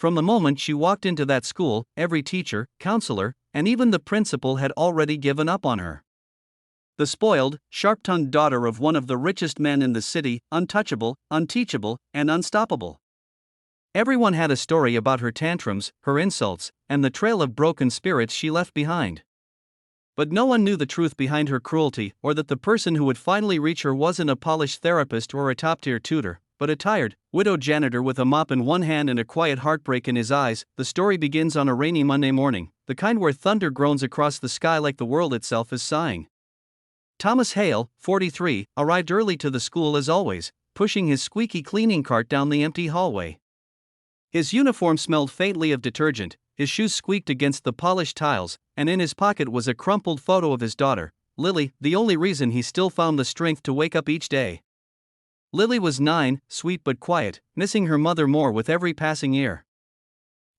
From the moment she walked into that school, every teacher, counselor, and even the principal had already given up on her. The spoiled, sharp-tongued daughter of one of the richest men in the city, untouchable, unteachable, and unstoppable. Everyone had a story about her tantrums, her insults, and the trail of broken spirits she left behind. But no one knew the truth behind her cruelty, or that the person who would finally reach her wasn't a polished therapist or a top-tier tutor, but a tired, widowed janitor with a mop in one hand and a quiet heartbreak in his eyes. The story begins on a rainy Monday morning, the kind where thunder groans across the sky like the world itself is sighing. Thomas Hale, 43, arrived early to the school as always, pushing his squeaky cleaning cart down the empty hallway. His uniform smelled faintly of detergent, his shoes squeaked against the polished tiles, and in his pocket was a crumpled photo of his daughter, Lily, the only reason he still found the strength to wake up each day. Lily was 9, sweet but quiet, missing her mother more with every passing year.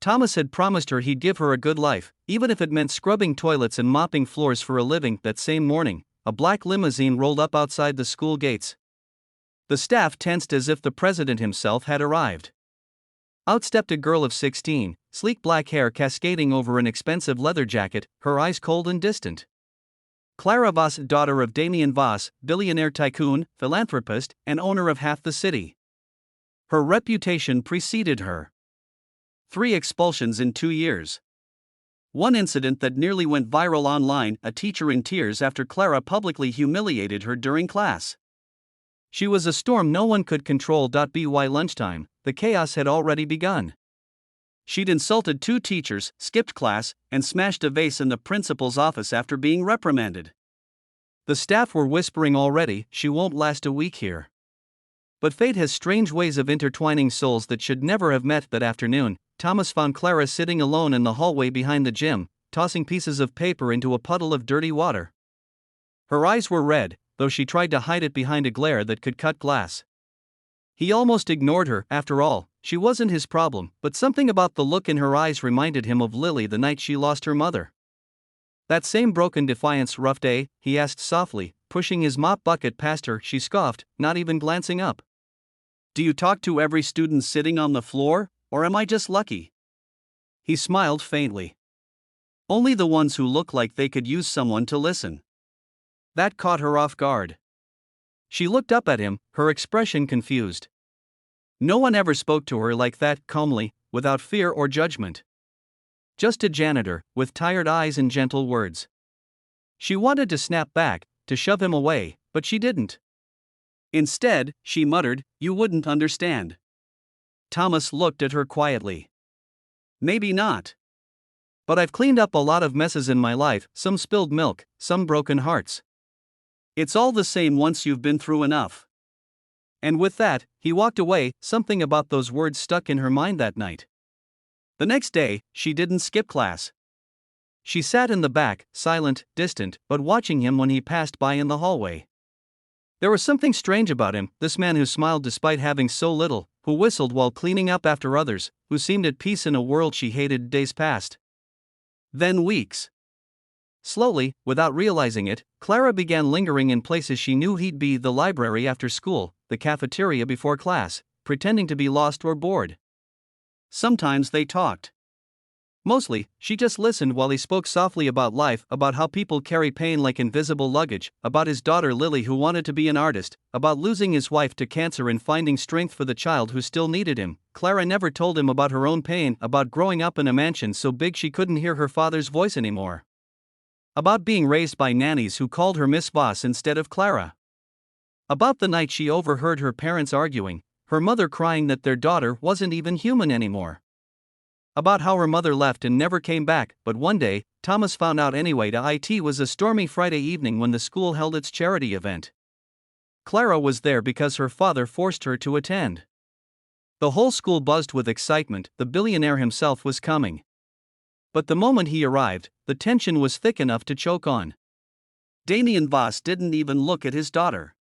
Thomas had promised her he'd give her a good life, even if it meant scrubbing toilets and mopping floors for a living. That same morning, a black limousine rolled up outside the school gates. The staff tensed as if the president himself had arrived. Out stepped a girl of 16, sleek black hair cascading over an expensive leather jacket, her eyes cold and distant. Clara Voss, daughter of Damien Voss, billionaire tycoon, philanthropist, and owner of half the city. Her reputation preceded her. 3 expulsions in 2 years. One incident that nearly went viral online, a teacher in tears after Clara publicly humiliated her during class. She was a storm no one could control. By lunchtime, the chaos had already begun. She'd insulted 2 teachers, skipped class, and smashed a vase in the principal's office after being reprimanded. The staff were whispering already, she won't last a week here. But fate has strange ways of intertwining souls that should never have met. That afternoon, Thomas found Clara sitting alone in the hallway behind the gym, tossing pieces of paper into a puddle of dirty water. Her eyes were red, though she tried to hide it behind a glare that could cut glass. He almost ignored her. After all, she wasn't his problem, but something about the look in her eyes reminded him of Lily the night she lost her mother. That same broken defiance. Rough day? He asked softly, pushing his mop bucket past her. She scoffed, not even glancing up. Do you talk to every student sitting on the floor, or am I just lucky? He smiled faintly. Only the ones who look like they could use someone to listen. That caught her off guard. She looked up at him, her expression confused. No one ever spoke to her like that, calmly, without fear or judgment. Just a janitor, with tired eyes and gentle words. She wanted to snap back, to shove him away, but she didn't. Instead, she muttered, "You wouldn't understand." Thomas looked at her quietly. Maybe not. But I've cleaned up a lot of messes in my life, some spilled milk, some broken hearts. It's all the same once you've been through enough. And with that, he walked away. Something about those words stuck in her mind that night. The next day, she didn't skip class. She sat in the back, silent, distant, but watching him when he passed by in the hallway. There was something strange about him, this man who smiled despite having so little, who whistled while cleaning up after others, who seemed at peace in a world she hated. Days passed. Then weeks. Slowly, without realizing it, Clara began lingering in places she knew he'd be: the library after school, the cafeteria before class, pretending to be lost or bored. Sometimes they talked. Mostly, she just listened while he spoke softly about life, about how people carry pain like invisible luggage, about his daughter Lily who wanted to be an artist, about losing his wife to cancer and finding strength for the child who still needed him. Clara never told him about her own pain, about growing up in a mansion so big she couldn't hear her father's voice anymore. About being raised by nannies who called her Miss Voss instead of Clara. About the night she overheard her parents arguing, her mother crying that their daughter wasn't even human anymore. About how her mother left and never came back, but one day, Thomas found out anyway. It was a stormy Friday evening when the school held its charity event. Clara was there because her father forced her to attend. The whole school buzzed with excitement. The billionaire himself was coming. But the moment he arrived, the tension was thick enough to choke on. Damien Voss didn't even look at his daughter.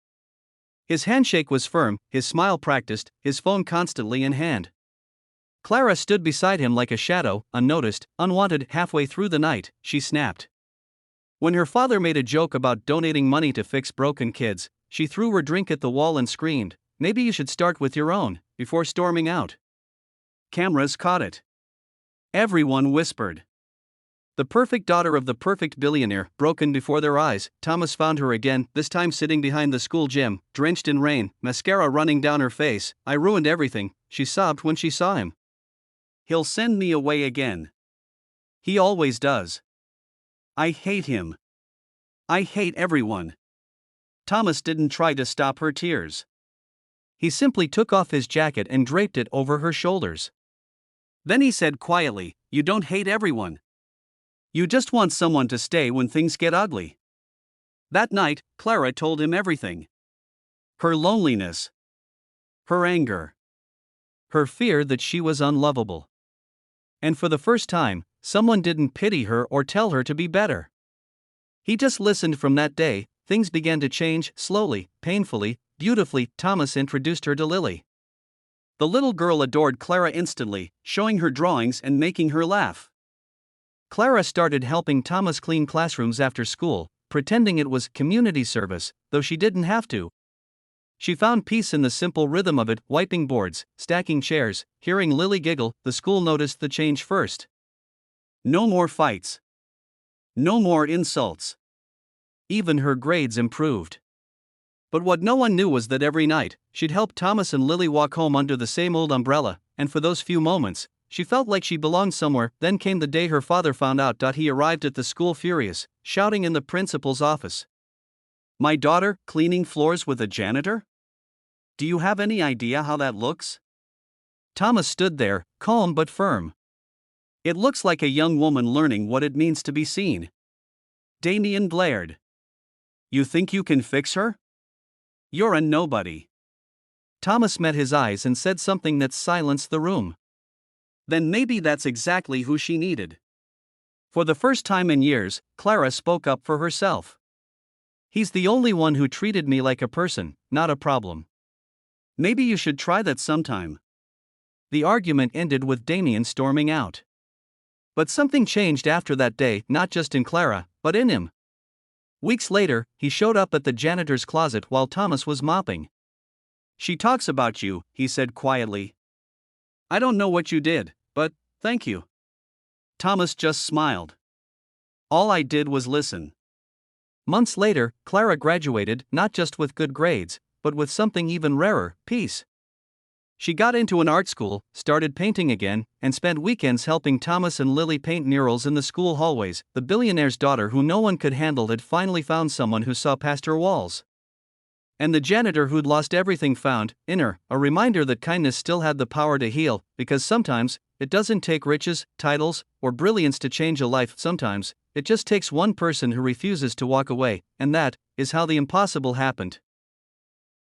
His handshake was firm, his smile practiced, his phone constantly in hand. Clara stood beside him like a shadow, unnoticed, unwanted. Halfway through the night, she snapped. When her father made a joke about donating money to fix broken kids, she threw her drink at the wall and screamed, "Maybe you should start with your own," before storming out. Cameras caught it. Everyone whispered. The perfect daughter of the perfect billionaire, broken before their eyes. Thomas found her again, this time sitting behind the school gym, drenched in rain, mascara running down her face. I ruined everything, she sobbed when she saw him. He'll send me away again. He always does. I hate him. I hate everyone. Thomas didn't try to stop her tears. He simply took off his jacket and draped it over her shoulders. Then he said quietly, "You don't hate everyone. You just want someone to stay when things get ugly." That night, Clara told him everything. Her loneliness. Her anger. Her fear that she was unlovable. And for the first time, someone didn't pity her or tell her to be better. He just listened. From that day, things began to change, slowly, painfully, beautifully. Thomas introduced her to Lily. The little girl adored Clara instantly, showing her drawings and making her laugh. Clara started helping Thomas clean classrooms after school, pretending it was community service, though she didn't have to. She found peace in the simple rhythm of it, wiping boards, stacking chairs, hearing Lily giggle. The school noticed the change first. No more fights. No more insults. Even her grades improved. But what no one knew was that every night, she'd help Thomas and Lily walk home under the same old umbrella, and for those few moments, she felt like she belonged somewhere. Then came the day her father found out. He arrived at the school furious, shouting in the principal's office. "My daughter, cleaning floors with a janitor? Do you have any idea how that looks?" Thomas stood there, calm but firm. "It looks like a young woman learning what it means to be seen." Damien blared. "You think you can fix her? You're a nobody." Thomas met his eyes and said something that silenced the room. Then maybe that's exactly who she needed. For the first time in years, Clara spoke up for herself. "He's the only one who treated me like a person, not a problem. Maybe you should try that sometime." The argument ended with Damien storming out. But something changed after that day, not just in Clara, but in him. Weeks later, he showed up at the janitor's closet while Thomas was mopping. "She talks about you," he said quietly. "I don't know what you did, but thank you." Thomas just smiled. "All I did was listen." Months later, Clara graduated, not just with good grades, but with something even rarer, peace. She got into an art school, started painting again, and spent weekends helping Thomas and Lily paint murals in the school hallways. The billionaire's daughter who no one could handle had finally found someone who saw past her walls. And the janitor who'd lost everything found, in her, a reminder that kindness still had the power to heal, because sometimes, it doesn't take riches, titles, or brilliance to change a life. Sometimes, it just takes one person who refuses to walk away, and that is how the impossible happened.